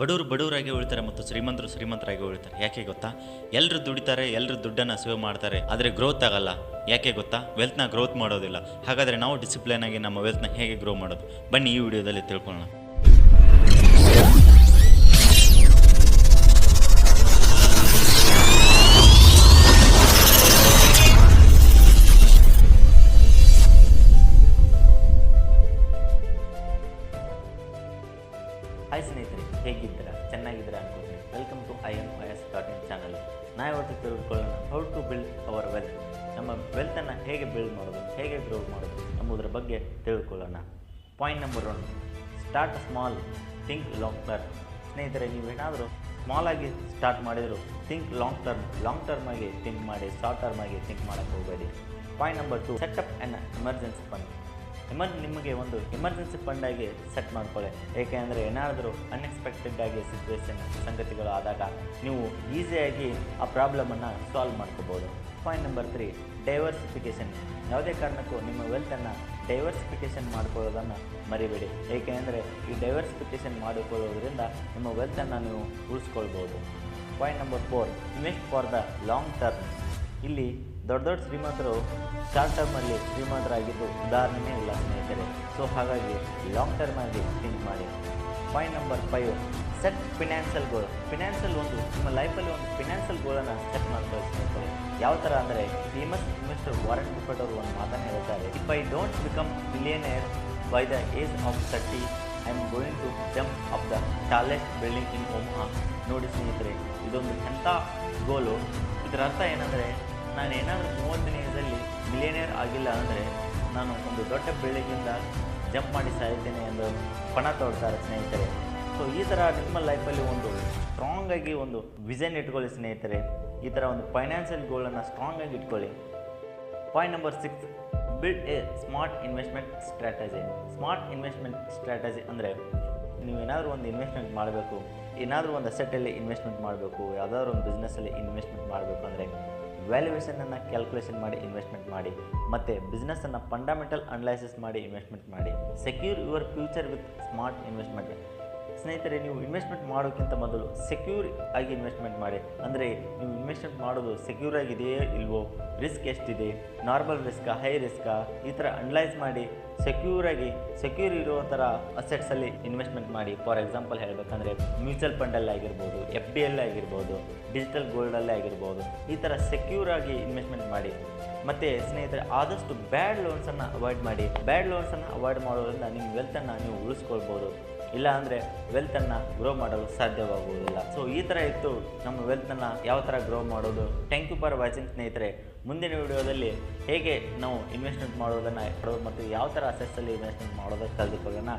ಬಡವರು ಬಡವರಾಗಿ ಉಳಿತಾರೆ ಮತ್ತು ಶ್ರೀಮಂತರು ಶ್ರೀಮಂತರಾಗಿ ಉಳಿತಾರೆ. ಯಾಕೆ ಗೊತ್ತಾ? ಎಲ್ಲರೂ ದುಡಿತಾರೆ, ಎಲ್ಲರೂ ದುಡ್ಡನ್ನು ಸೇವ್ ಮಾಡ್ತಾರೆ, ಆದರೆ ಗ್ರೋತ್ ಆಗಲ್ಲ. ಯಾಕೆ ಗೊತ್ತಾ? ವೆಲ್ತ್ನ ಗ್ರೋತ್ ಮಾಡೋದಿಲ್ಲ. ಹಾಗಾದರೆ ನಾವು ಡಿಸಿಪ್ಲಿನ್ ಆಗಿ ನಮ್ಮ ವೆಲ್ತ್ನ ಹೇಗೆ ಗ್ರೋ ಮಾಡೋದು, ಬನ್ನಿ ಈ ವಿಡಿಯೋದಲ್ಲಿ ತಿಳ್ಕೊಳ್ಳೋಣ. ಹಾಯ್ ಸ್ನೇಹಿತರೆ, ಹೇಗಿದ್ದೀರಾ? ಚೆನ್ನಾಗಿದ್ದೀರಾ ಅನ್ಕೋತೀನಿ. Welcome to IMIS.in channel. ನಾ ಇವತ್ತು ತಿಳ್ಕೊಳ್ಳೋಣ how to build our wealth. ನಮ್ಮ ವೆಲ್ತನ್ನು ಹೇಗೆ ಬಿಲ್ಡ್ ಮಾಡೋದು, ಹೇಗೆ ಗ್ರೋ ಮಾಡೋದು ಎಂಬುದರ ಬಗ್ಗೆ ತಿಳ್ಕೊಳ್ಳೋಣ. Point number 1, start small, think long term. ಸ್ನೇಹಿತರೆ, ನೀವೇನಾದರೂ ಸ್ಮಾಲ್ ಆಗಿ ಸ್ಟಾರ್ಟ್ ಮಾಡಿದ್ರು ಥಿಂಕ್ ಲಾಂಗ್ ಟರ್ಮ್ ಆಗಿ ಥಿಂಕ್ ಮಾಡಿ, ಶಾರ್ಟ್ ಟರ್ಮ್ ಆಗಿ ಥಿಂಕ್ ಮಾಡೋಕ್ಕೆ ಹೋಗಬೇಡಿ. Point number 2, setup an emergency fund. ನಿಮಗೆ ಒಂದು ಎಮರ್ಜೆನ್ಸಿ ಫಂಡ್ ಆಗಿ ಸೆಟ್ ಮಾಡ್ಕೊಳ್ಳಿ. ಏಕೆಂದರೆ ಏನಾದರೂ ಅನ್ಎಕ್ಸ್ಪೆಕ್ಟೆಡ್ ಆಗಿ ಸಂಗತಿಗಳು ಆದಾಗ ನೀವು ಈಸಿಯಾಗಿ ಆ ಪ್ರಾಬ್ಲಮನ್ನು ಸಾಲ್ವ್ ಮಾಡ್ಕೋಬೋದು. Point number 3, diversification. ಯಾವುದೇ ಕಾರಣಕ್ಕೂ ನಿಮ್ಮ ವೆಲ್ತನ್ನು ಡೈವರ್ಸಿಫಿಕೇಷನ್ ಮಾಡ್ಕೊಳ್ಳೋದನ್ನು ಮರಿಬೇಡಿ. ಏಕೆಂದರೆ ಈ ಡೈವರ್ಸಿಫಿಕೇಷನ್ ಮಾಡಿಕೊಳ್ಳೋದ್ರಿಂದ ನಿಮ್ಮ ವೆಲ್ತನ್ನು ನೀವು ಉಳಿಸ್ಕೊಳ್ಬೋದು. Point number 4, invest for the long term. ಇಲ್ಲಿ ದೊಡ್ಡ ಶ್ರೀಮಂತರು ಶಾರ್ಟ್ ಟರ್ಮಲ್ಲಿ ಶ್ರೀಮಂತರಾಗಿದ್ದು ಉದಾಹರಣೆಯೇ ಇಲ್ಲ ಸ್ನೇಹಿತರೆ. ಸೊ ಹಾಗಾಗಿ ಲಾಂಗ್ ಟರ್ಮ್ ಆಗಿ ಥಿಂಕ್ ಮಾಡಿ. ಪಾಯಿಂಟ್ ನಂಬರ್ 5, ಸೆಟ್ ಫಿನಾನ್ಷಿಯಲ್ ಗೋಲ್. ನಿಮ್ಮ ಲೈಫಲ್ಲಿ ಒಂದು ಫಿನಾನ್ಷಿಯಲ್ ಗೋಲನ್ನು ಸೆಟ್ ಮಾಡ್ಕೊಳ್ಳಿ ಸ್ನೇಹಿತರೆ. ಯಾವ ಥರ ಅಂದರೆ, ಫೇಮಸ್ ಇನ್ವೆಸ್ಟರ್ ವಾರೆನ್ ಬಫೆಟ್ ಅವರು ಒಂದು ಮಾತನ್ನು ಹೇಳ್ತಾರೆ, if I don't become millionaire by the age of 30, I am going to jump up the tallest building in Omaha. ನೋಡಿ ಸ್ನೇಹಿತರೆ, ಇದೊಂದು ಎಂಥ ಗೋಲು. ಇದರ ಅರ್ಥ ಏನಂದರೆ, ನಾನು ಏನಾದರೂ 30ನೇ ಏಜಲ್ಲಿ ಮಿಲಿಯನೇರ್ ಆಗಿಲ್ಲ ಅಂದರೆ ನಾನು ಒಂದು ದೊಡ್ಡ ಬಿಲ್ಡಿಂಗಿಂದ ಜಂಪ್ ಮಾಡಿ ಸಾಯ್ತೇನೆ ಎಂದು ಪಣ ತೊಡ್ತಾರೆ ಸ್ನೇಹಿತರೆ. ಸೊ ಈ ಥರ ನಿಮ್ಮ ಲೈಫಲ್ಲಿ ಒಂದು ಸ್ಟ್ರಾಂಗಾಗಿ ಒಂದು ವಿಷನ್ ಇಟ್ಕೊಳ್ಳಿ ಸ್ನೇಹಿತರೆ. ಈ ಥರ ಒಂದು ಫೈನಾನ್ಷಿಯಲ್ ಗೋಲನ್ನು ಸ್ಟ್ರಾಂಗಾಗಿ ಇಟ್ಕೊಳ್ಳಿ. Point number 6, build A smart investment strategy. Smart investment strategy ಅಂದರೆ, ನೀವೇನಾದರೂ ಒಂದು ಇನ್ವೆಸ್ಟ್ಮೆಂಟ್ ಮಾಡಬೇಕು, ಏನಾದರೂ ಒಂದು ಅಸೆಟ್ಟಲ್ಲಿ ಇನ್ವೆಸ್ಟ್ಮೆಂಟ್ ಮಾಡಬೇಕು, ಯಾವುದಾದ್ರೂ ಒಂದು ಬಿಸ್ನೆಸ್ಸಲ್ಲಿ ಇನ್ವೆಸ್ಟ್ಮೆಂಟ್ ಮಾಡಬೇಕು ಅಂದರೆ ವ್ಯಾಲ್ಯೂಯೇಷನನ್ನು ಕ್ಯಾಲ್ಕುಲೇಷನ್ ಮಾಡಿ ಇನ್ವೆಸ್ಟ್ಮೆಂಟ್ ಮಾಡಿ, ಮತ್ತು ಬಿಸ್ನೆಸ್ಸನ್ನು ಫಂಡಮೆಂಟಲ್ ಅನಲೈಸಿಸ್ ಮಾಡಿ ಇನ್ವೆಸ್ಟ್ಮೆಂಟ್ ಮಾಡಿ. Secure your future with smart investment. ಸ್ನೇಹಿತರೆ, ನೀವು ಇನ್ವೆಸ್ಟ್ಮೆಂಟ್ ಮಾಡೋಕ್ಕಿಂತ ಮೊದಲು ಸೆಕ್ಯೂರ್ ಆಗಿ ಇನ್ವೆಸ್ಟ್ಮೆಂಟ್ ಮಾಡಿ. ಅಂದರೆ ನೀವು ಇನ್ವೆಸ್ಟ್ಮೆಂಟ್ ಮಾಡೋದು ಸೆಕ್ಯೂರ್ ಆಗಿದೆಯೇ ಇಲ್ವೋ, ರಿಸ್ಕ್ ಎಷ್ಟಿದೆ, ನಾರ್ಮಲ್ ರಿಸ್ಕಾ, ಹೈ ರಿಸ್ಕಾ, ಈ ಥರ ಅನಲೈಸ್ ಮಾಡಿ ಸೆಕ್ಯೂರ್ ಇರೋ ಥರ ಅಸೆಟ್ಸಲ್ಲಿ ಇನ್ವೆಸ್ಟ್ಮೆಂಟ್ ಮಾಡಿ. ಫಾರ್ ಎಕ್ಸಾಂಪಲ್ ಹೇಳಬೇಕಂದ್ರೆ, ಮ್ಯೂಚುವಲ್ ಫಂಡಲ್ಲೇ ಆಗಿರ್ಬೋದು, FD ಆಗಿರ್ಬೋದು, ಡಿಜಿಟಲ್ ಗೋಲ್ಡಲ್ಲೇ ಆಗಿರ್ಬೋದು, ಈ ಥರ ಸೆಕ್ಯೂರ್ ಆಗಿ ಇನ್ವೆಸ್ಟ್ಮೆಂಟ್ ಮಾಡಿ. ಮತ್ತು ಸ್ನೇಹಿತರೆ, ಆದಷ್ಟು ಬ್ಯಾಡ್ ಲೋನ್ಸನ್ನು ಅವಾಯ್ಡ್ ಮಾಡಿ. ಬ್ಯಾಡ್ ಲೋನ್ಸನ್ನು ಅವಾಯ್ಡ್ ಮಾಡೋದ್ರಿಂದ ನಿಮ್ಮ ವೆಲ್ತನ್ನು ನೀವು ಉಳಿಸ್ಕೊಳ್ಬೋದು. ಇಲ್ಲ ಅಂದರೆ ವೆಲ್ತನ್ನು ಗ್ರೋ ಮಾಡಲು ಸಾಧ್ಯವಾಗುವುದಿಲ್ಲ. ಸೊ ಈ ಥರ ಇತ್ತು ನಮ್ಮ ವೆಲ್ತನ್ನು ಯಾವ ಥರ ಗ್ರೋ ಮಾಡೋದು. ಥ್ಯಾಂಕ್ ಯು ಫಾರ್ ವಾಚಿಂಗ್ ಸ್ನೇಹಿತರೆ. ಮುಂದಿನ ವಿಡಿಯೋದಲ್ಲಿ ಹೇಗೆ ನಾವು ಇನ್ವೆಸ್ಟ್ಮೆಂಟ್ ಮಾಡೋದನ್ನು ಮತ್ತು ಯಾವ ಥರ ಅಸೆಟ್ಸಲ್ಲಿ ಇನ್ವೆಸ್ಟ್ಮೆಂಟ್ ಮಾಡೋದನ್ನು ಕಲಿದುಕೊಳ್ಳೋಣ.